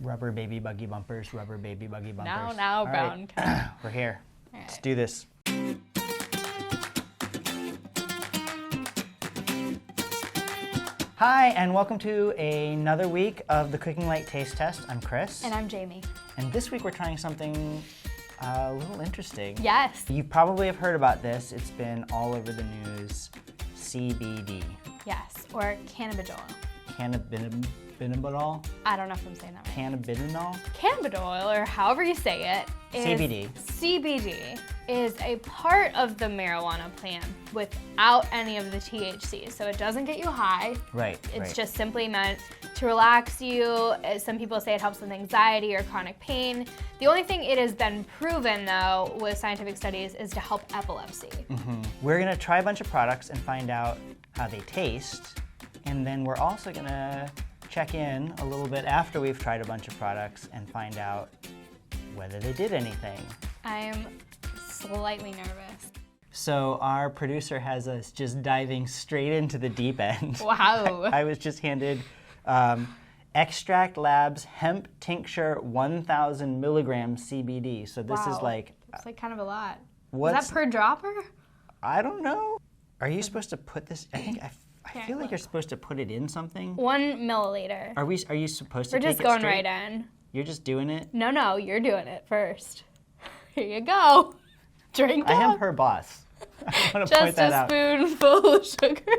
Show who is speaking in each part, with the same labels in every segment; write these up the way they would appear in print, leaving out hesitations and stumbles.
Speaker 1: Rubber baby buggy bumpers, rubber baby buggy bumpers.
Speaker 2: Now,
Speaker 1: All
Speaker 2: Brown.
Speaker 1: right. We're here.
Speaker 2: All
Speaker 1: Let's
Speaker 2: right.
Speaker 1: do this. Hi, and welcome to another week of the Cooking Light Taste Test. I'm Chris.
Speaker 2: And I'm Jamie.
Speaker 1: And this week we're trying something a little interesting.
Speaker 2: Yes.
Speaker 1: You probably have heard about this. It's been all over the news. CBD.
Speaker 2: Yes, or cannabidiol.
Speaker 1: Cannabidiol?
Speaker 2: I don't know if I'm saying that right.
Speaker 1: Cannabidiol?
Speaker 2: Cannabidiol, or however you say it, is
Speaker 1: CBD.
Speaker 2: CBD is a part of the marijuana plant without any of the THC. So it doesn't get you high.
Speaker 1: Right.
Speaker 2: It's just simply meant to relax you. Some people say it helps with anxiety or chronic pain. The only thing it has been proven, though, with scientific studies is to help epilepsy.
Speaker 1: We're gonna try a bunch of products and find out how they taste. And then we're also gonna check in a little bit after we've tried a bunch of products and find out whether they did anything.
Speaker 2: I'm slightly nervous.
Speaker 1: So our producer has us just diving straight into the deep end.
Speaker 2: Wow.
Speaker 1: I was just handed Extract Labs Hemp Tincture 1,000 milligrams CBD. So this is
Speaker 2: Wow.
Speaker 1: like,
Speaker 2: It's like kind of a lot.
Speaker 1: what's,
Speaker 2: Is that per dropper?
Speaker 1: I don't know. Are you supposed to put this, I think, I
Speaker 2: Can't
Speaker 1: feel like
Speaker 2: look.
Speaker 1: you're supposed to put it in something.
Speaker 2: 1 milliliter.
Speaker 1: Are you supposed to
Speaker 2: We're
Speaker 1: take
Speaker 2: just
Speaker 1: it
Speaker 2: going
Speaker 1: straight?
Speaker 2: right in.
Speaker 1: You're just doing it?
Speaker 2: No, you're doing it first. Here you go. Drink
Speaker 1: I am
Speaker 2: up.
Speaker 1: her boss. I want to point
Speaker 2: Just
Speaker 1: that
Speaker 2: a
Speaker 1: out.
Speaker 2: spoonful of sugar.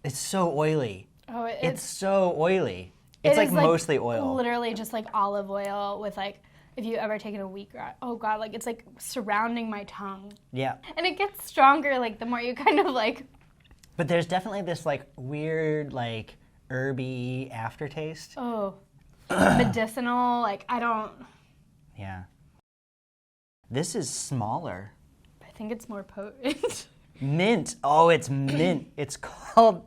Speaker 1: It's so oily.
Speaker 2: Oh,
Speaker 1: It's so oily.
Speaker 2: it
Speaker 1: It's like
Speaker 2: is,
Speaker 1: mostly oil.
Speaker 2: Literally just like olive oil with like, if you ever taken a wheatgrass, oh God, like it's like surrounding my tongue.
Speaker 1: Yeah.
Speaker 2: And it gets stronger like the more you kind of like,
Speaker 1: But there's definitely this like weird like herby aftertaste.
Speaker 2: oh, medicinal, like I don't,
Speaker 1: Yeah. This is smaller.
Speaker 2: I think it's more potent.
Speaker 1: Mint. Oh, it's mint. It's called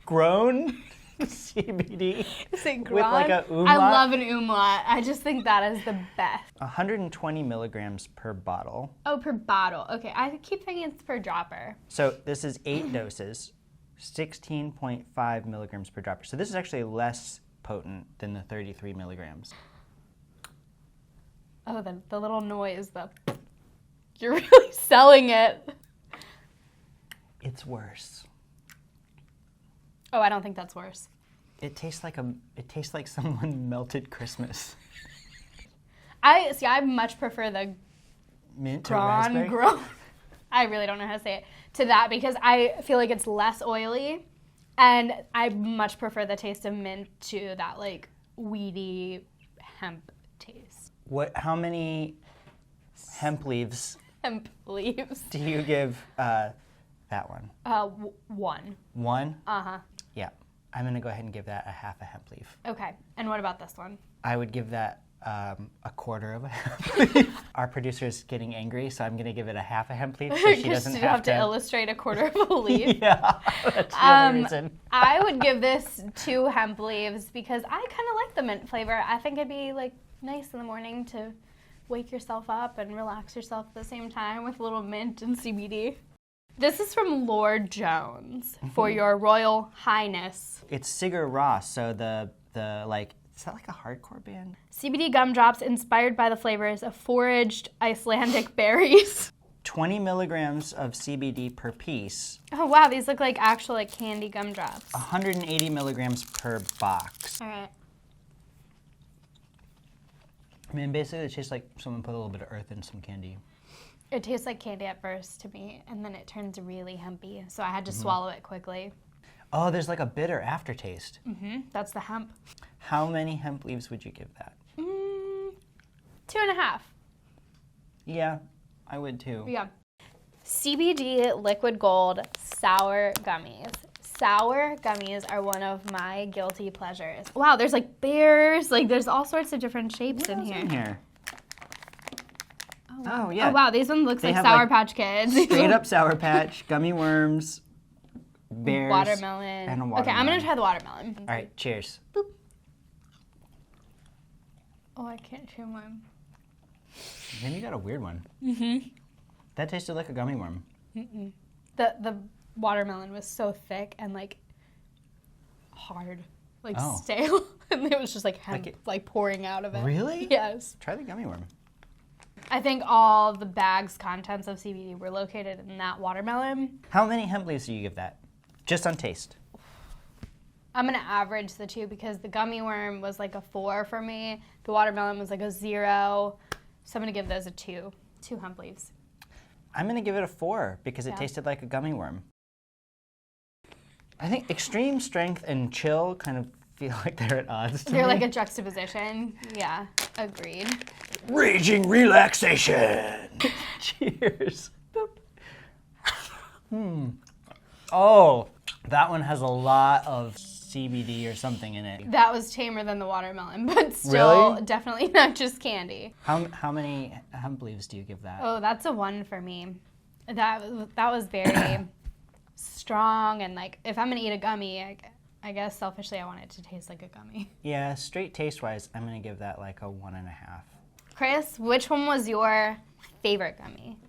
Speaker 1: grown CBD.
Speaker 2: Is it
Speaker 1: With like a
Speaker 2: Grand?
Speaker 1: umlaut?
Speaker 2: I love an umlaut. I just think that is the best.
Speaker 1: 120 milligrams per bottle.
Speaker 2: Oh, per bottle. Okay, I keep thinking it's per dropper.
Speaker 1: So this is 8 doses, 16.5 milligrams per dropper. So this is actually less potent than the 33 milligrams.
Speaker 2: Oh, the little noise, you're really selling it.
Speaker 1: It's worse.
Speaker 2: Oh, I don't think that's worse.
Speaker 1: It tastes like someone melted Christmas.
Speaker 2: I much prefer the
Speaker 1: Mint or raspberry?
Speaker 2: I really don't know how to say it, to that because I feel like it's less oily and I much prefer the taste of mint to that like weedy hemp taste.
Speaker 1: How many hemp leaves
Speaker 2: Hemp leaves.
Speaker 1: do you give that one?
Speaker 2: 1.
Speaker 1: 1?
Speaker 2: Uh-huh.
Speaker 1: Yeah. I'm going to go ahead and give that a half a hemp leaf.
Speaker 2: Okay, and what about this one?
Speaker 1: I would give that a quarter of a hemp leaf. Our producer is getting angry, so I'm going to give it a half a hemp leaf so she doesn't
Speaker 2: you
Speaker 1: have
Speaker 2: to illustrate a quarter of a leaf.
Speaker 1: Yeah, that's the only reason.
Speaker 2: I would give this 2 hemp leaves because I kind of like the mint flavor. I think it'd be like nice in the morning to wake yourself up and relax yourself at the same time with a little mint and CBD. This is from Lord Jones for your Royal Highness.
Speaker 1: It's Sigur Rós, so the like, is that like a hardcore band?
Speaker 2: CBD gumdrops inspired by the flavors of foraged Icelandic berries.
Speaker 1: 20 milligrams of CBD per piece,
Speaker 2: Oh wow, these look like actual like candy gumdrops.
Speaker 1: 180 milligrams per box.
Speaker 2: All right.
Speaker 1: I mean, basically, it tastes like someone put a little bit of earth in some candy.
Speaker 2: It tastes like candy at first to me, and then it turns really hempy, so I had to swallow it quickly.
Speaker 1: Oh, there's like a bitter aftertaste.
Speaker 2: That's the hemp.
Speaker 1: How many hemp leaves would you give that?
Speaker 2: 2.5.
Speaker 1: Yeah, I would too.
Speaker 2: Yeah. CBD Liquid Gold Sour Gummies. Sour gummies are one of my guilty pleasures. Wow, there's like bears, like there's all sorts of different shapes in here.
Speaker 1: Oh, yeah.
Speaker 2: Oh wow, these ones looks
Speaker 1: They
Speaker 2: like
Speaker 1: have,
Speaker 2: Sour
Speaker 1: like,
Speaker 2: Patch Kids.
Speaker 1: Straight up Sour Patch, gummy worms, bears,
Speaker 2: Watermelon.
Speaker 1: and a watermelon.
Speaker 2: Okay, I'm gonna try the watermelon.
Speaker 1: All right, cheers.
Speaker 2: Boop. Oh, I can't chew mine.
Speaker 1: Then you got a weird one. That tasted like a gummy worm.
Speaker 2: The watermelon was so thick and like hard, like
Speaker 1: Oh.
Speaker 2: stale, and it was just like hemp
Speaker 1: Like
Speaker 2: like pouring out of it.
Speaker 1: Really?
Speaker 2: Yes.
Speaker 1: Try the gummy worm.
Speaker 2: I think all the bag's contents of CBD were located in that watermelon.
Speaker 1: How many hemp leaves do you give that? Just on taste.
Speaker 2: I'm gonna average the two because the gummy worm was like a 4 for me. The watermelon was like a 0. So I'm gonna give those a 2. 2 hemp leaves.
Speaker 1: I'm going to give it a 4 because it
Speaker 2: Yeah.
Speaker 1: tasted like a gummy worm. I think extreme strength and chill kind of feel like they're at odds to
Speaker 2: They're
Speaker 1: me.
Speaker 2: like a juxtaposition. Yeah, agreed.
Speaker 1: Raging relaxation. Cheers. Oh, that one has a lot of CBD or something in it.
Speaker 2: That was tamer than the watermelon, but still
Speaker 1: Really?
Speaker 2: definitely not just candy.
Speaker 1: How many hemp leaves do you give that?
Speaker 2: Oh, that's a 1 for me. That was very strong, and like if I'm gonna eat a gummy, I guess selfishly I want it to taste like a gummy.
Speaker 1: Yeah, straight taste-wise, I'm going to give that like a 1.5.
Speaker 2: Chris, which one was your favorite gummy?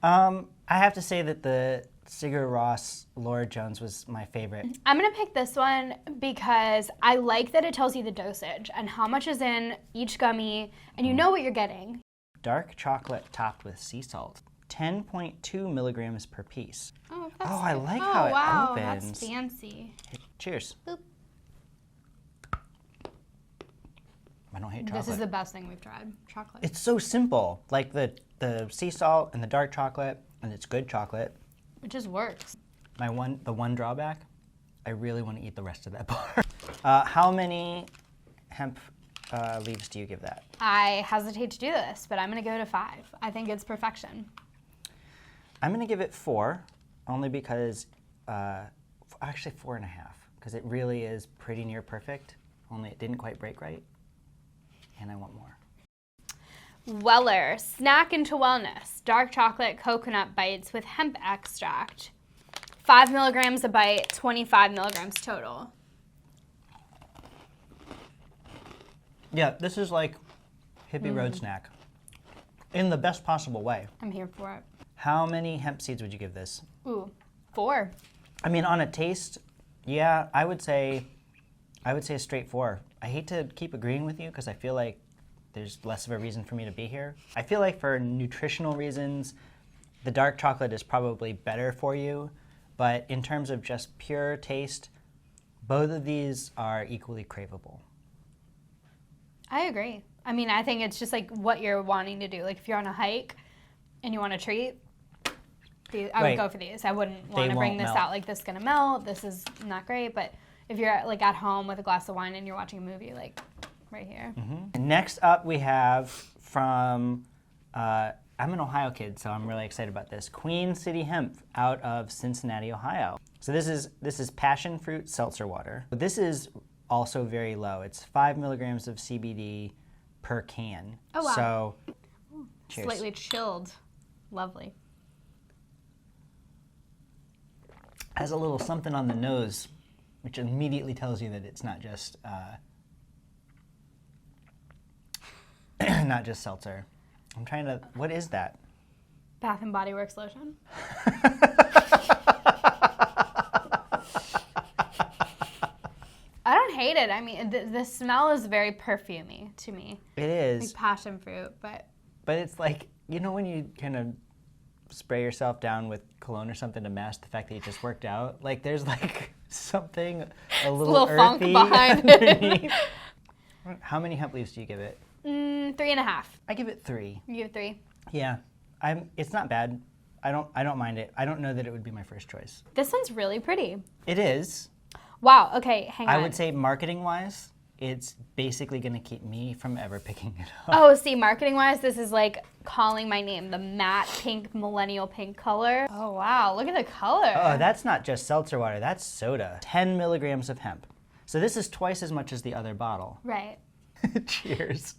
Speaker 1: I have to say that the Sigur Rós Laura Jones was my favorite.
Speaker 2: I'm gonna pick this one because I like that it tells you the dosage and how much is in each gummy, and you know what you're getting.
Speaker 1: Dark chocolate topped with sea salt. 10.2 milligrams per piece.
Speaker 2: Oh, that's
Speaker 1: I
Speaker 2: good.
Speaker 1: like
Speaker 2: Oh,
Speaker 1: how it
Speaker 2: wow,
Speaker 1: opens.
Speaker 2: that's fancy.
Speaker 1: Cheers.
Speaker 2: Boop.
Speaker 1: I don't hate chocolate.
Speaker 2: This is the best thing we've tried. Chocolate.
Speaker 1: It's so simple. Like the sea salt and the dark chocolate, and it's good chocolate.
Speaker 2: It just works.
Speaker 1: The one drawback, I really want to eat the rest of that bar. How many hemp leaves do you give that?
Speaker 2: I hesitate to do this, but I'm gonna go to 5. I think it's perfection.
Speaker 1: I'm gonna give it 4, only because, actually 4.5, because it really is pretty near perfect, only it didn't quite break right, and I want more.
Speaker 2: Weller, snack into wellness. Dark chocolate coconut bites with hemp extract. 5 milligrams a bite, 25 milligrams total.
Speaker 1: Yeah, this is like hippie road snack, in the best possible way.
Speaker 2: I'm here for it.
Speaker 1: How many hemp seeds would you give this?
Speaker 2: Ooh, 4.
Speaker 1: I mean, on a taste, yeah, I would say a straight 4. I hate to keep agreeing with you because I feel like there's less of a reason for me to be here. I feel like for nutritional reasons, the dark chocolate is probably better for you, but in terms of just pure taste, both of these are equally craveable.
Speaker 2: I agree. I mean, I think it's just like what you're wanting to do. Like if you're on a hike and you want a treat, I would
Speaker 1: Right.
Speaker 2: go for these. I wouldn't
Speaker 1: They
Speaker 2: want to bring
Speaker 1: won't
Speaker 2: this
Speaker 1: melt.
Speaker 2: out like this is gonna melt. This is not great. But if you're like at home with a glass of wine and you're watching a movie, like right here.
Speaker 1: And next up we have from, I'm an Ohio kid, so I'm really excited about this. Queen City Hemp out of Cincinnati, Ohio. So this is passion fruit seltzer water. This is also very low. It's 5 milligrams of CBD per can.
Speaker 2: Oh, wow.
Speaker 1: So, cheers.
Speaker 2: Slightly chilled. Lovely.
Speaker 1: Has a little something on the nose, which immediately tells you that it's not just not just seltzer. I'm trying to. What is that?
Speaker 2: Bath and Body Works lotion. I don't hate it. I mean, the smell is very perfumey to me.
Speaker 1: It is.
Speaker 2: Like passion fruit, but
Speaker 1: But it's like, you know when you kind of spray yourself down with cologne or something to mask the fact that you just worked out? Like there's like something a little
Speaker 2: funk
Speaker 1: earthy
Speaker 2: behind it.
Speaker 1: underneath. How many hemp leaves do you give it?
Speaker 2: 3.5.
Speaker 1: I give it 3.
Speaker 2: You give 3.
Speaker 1: Yeah. It's not bad. I don't mind it. I don't know that it would be my first choice.
Speaker 2: This one's really pretty.
Speaker 1: It is.
Speaker 2: Wow. Okay, hang on.
Speaker 1: I would say marketing wise, it's basically going to keep me from ever picking it up.
Speaker 2: Oh, see, marketing-wise, this is like calling my name. The matte pink, millennial pink color. Oh, wow. Look at the color.
Speaker 1: Oh, that's not just seltzer water. That's soda. 10 milligrams of hemp. So this is twice as much as the other bottle.
Speaker 2: Right.
Speaker 1: Cheers.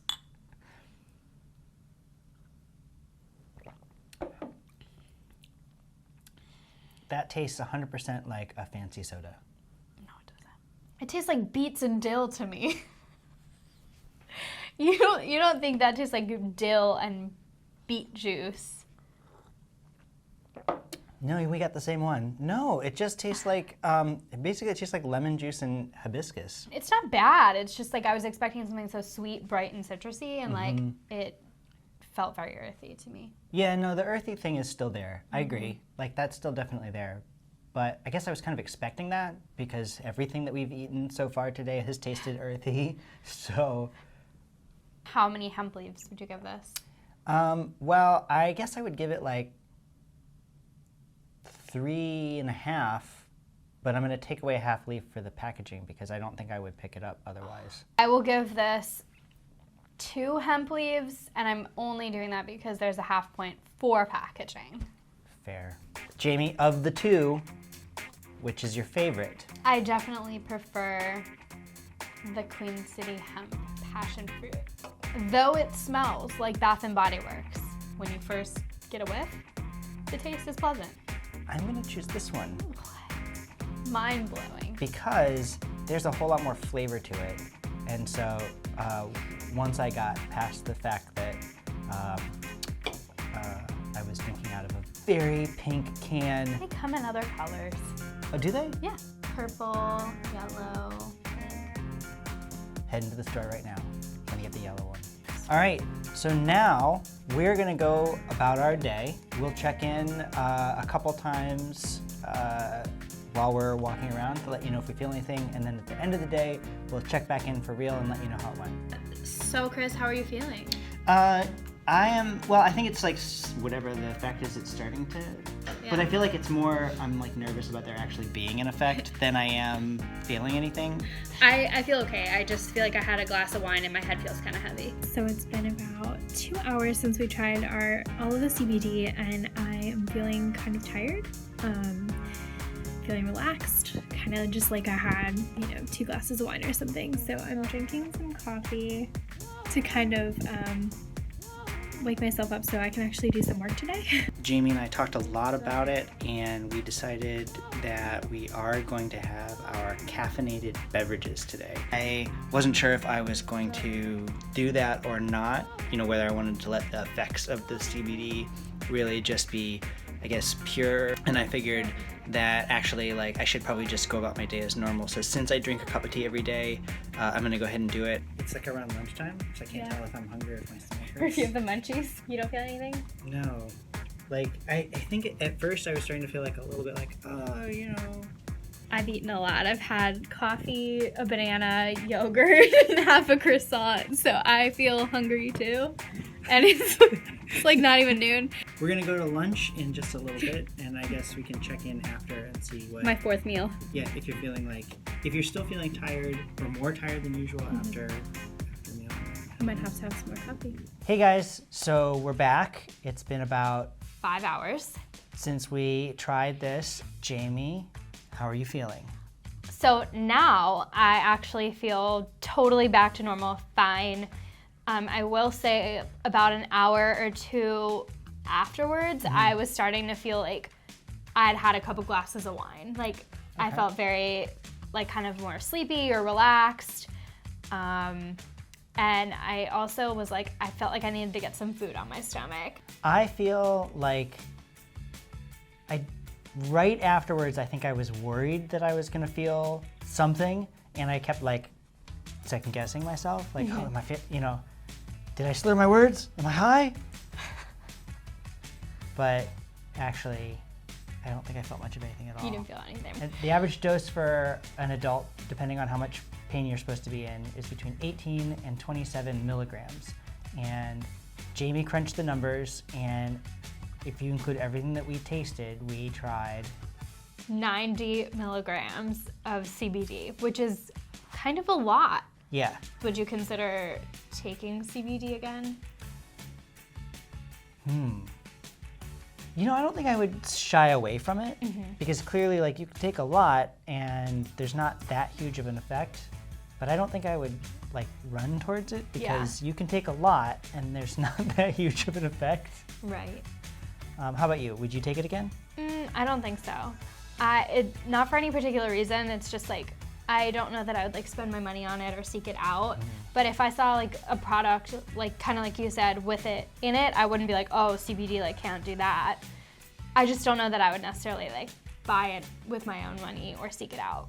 Speaker 1: That tastes 100% like a fancy soda.
Speaker 2: No, it doesn't. It tastes like beets and dill to me. You don't think that tastes like dill and beet juice?
Speaker 1: No, we got the same one. No, it just tastes like, basically it tastes like lemon juice and hibiscus.
Speaker 2: It's not bad. It's just like I was expecting something so sweet, bright, and citrusy, and like it felt very earthy to me.
Speaker 1: Yeah, no, the earthy thing is still there. I agree. Like, that's still definitely there. But I guess I was kind of expecting that because everything that we've eaten so far today has tasted earthy. So,
Speaker 2: How many hemp leaves would you give this?
Speaker 1: well, I guess I would give it like 3.5, but I'm going to take away a half leaf for the packaging because I don't think I would pick it up otherwise.
Speaker 2: I will give this 2 hemp leaves, and I'm only doing that because there's a half point for packaging.
Speaker 1: Fair. Jamie, of the two, which is your favorite?
Speaker 2: I definitely prefer the Queen City Hemp Passion Fruit. Though it smells like Bath & Body Works, when you first get a whiff, the taste is pleasant.
Speaker 1: I'm going to choose this one.
Speaker 2: Mind-blowing.
Speaker 1: Because there's a whole lot more flavor to it. And so once I got past the fact that I was drinking out of a very pink can.
Speaker 2: They come in other colors.
Speaker 1: Oh, do they?
Speaker 2: Yeah. Purple, yellow.
Speaker 1: Head into the store right now. I'm gonna get the yellow one. All right, so now we're gonna go about our day. We'll check in a couple times while we're walking around to let you know if we feel anything, and then at the end of the day, we'll check back in for real and let you know how it went.
Speaker 2: So, Chris, how are you feeling?
Speaker 1: I think it's like whatever the effect is, it's starting to, but I feel like it's more, I'm like nervous about there actually being an effect than I am feeling anything.
Speaker 2: I feel okay. I just feel like I had a glass of wine and my head feels kind of heavy.
Speaker 3: So it's been about 2 hours since we tried all of the CBD, and I am feeling kind of tired, feeling relaxed, kind of just like I had, 2 glasses of wine or something. So I'm drinking some coffee to kind of wake myself up so I can actually do some work today.
Speaker 1: Jamie and I talked a lot about it, and we decided that we are going to have our caffeinated beverages today. I wasn't sure if I was going to do that or not, whether I wanted to let the effects of the CBD really just be, I guess, pure, and I figured that actually, like, I should probably just go about my day as normal. So since I drink a cup of tea every day, I'm gonna go ahead and do it. It's like around lunchtime, so I can't tell if I'm hungry or if my stomach hurts.
Speaker 2: If you have the munchies, you don't feel anything?
Speaker 1: No. Like, I think at first I was starting to feel like a little bit like,
Speaker 3: I've eaten a lot. I've had coffee, a banana, yogurt, and half a croissant, so I feel hungry too. And it's like not even noon.
Speaker 1: We're gonna go to lunch in just a little bit, and I guess we can check in after and see what...
Speaker 3: My 4th meal.
Speaker 1: Yeah, if you're still feeling tired or more tired than usual after meal.
Speaker 3: I might have to have some more coffee.
Speaker 1: Hey guys, so we're back. It's been about
Speaker 2: 5 hours.
Speaker 1: Since we tried this. Jamie, how are you feeling?
Speaker 2: So now I actually feel totally back to normal, fine. I will say about an hour or two afterwards, I was starting to feel like I'd had a couple glasses of wine. Like, I felt very, like, kind of more sleepy or relaxed. And I also was like, I felt like I needed to get some food on my stomach.
Speaker 1: I feel like right afterwards, I think I was worried that I was gonna feel something, and I kept like second guessing myself, like, oh, am I did I slur my words? Am I high? But actually, I don't think I felt much of anything at all.
Speaker 2: You didn't feel anything.
Speaker 1: And the average dose for an adult, depending on how much pain you're supposed to be in, is between 18 and 27 milligrams. And Jamie crunched the numbers, and if you include everything that we tasted, we tried
Speaker 2: 90 milligrams of CBD, which is kind of a lot.
Speaker 1: Yeah.
Speaker 2: Would you consider taking CBD again?
Speaker 1: I don't think I would shy away from it, because clearly, like, you can take a lot and there's not that huge of an effect, but I don't think I would, like, run towards it, because you can take a lot and there's not that huge of an effect.
Speaker 2: Right.
Speaker 1: How about you? Would you take it again?
Speaker 2: I don't think so. Not for any particular reason. It's just like, I don't know that I would like spend my money on it or seek it out. But if I saw like a product, like kind of like you said, with it in it, I wouldn't be like, oh, CBD, like can't do that. I just don't know that I would necessarily like buy it with my own money or seek it out.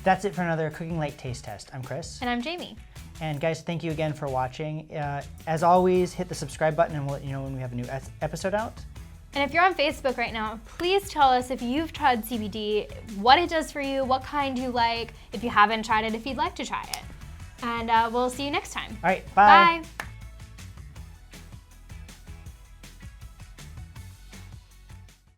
Speaker 1: That's it for another Cooking Light taste test. I'm Chris.
Speaker 2: And I'm Jamie.
Speaker 1: And guys, thank you again for watching. As always, hit the subscribe button and we'll let you know when we have a new episode out.
Speaker 2: And if you're on Facebook right now, please tell us if you've tried CBD, what it does for you, what kind you like, if you haven't tried it, if you'd like to try it. And we'll see you next time.
Speaker 1: All right, bye.
Speaker 2: Bye.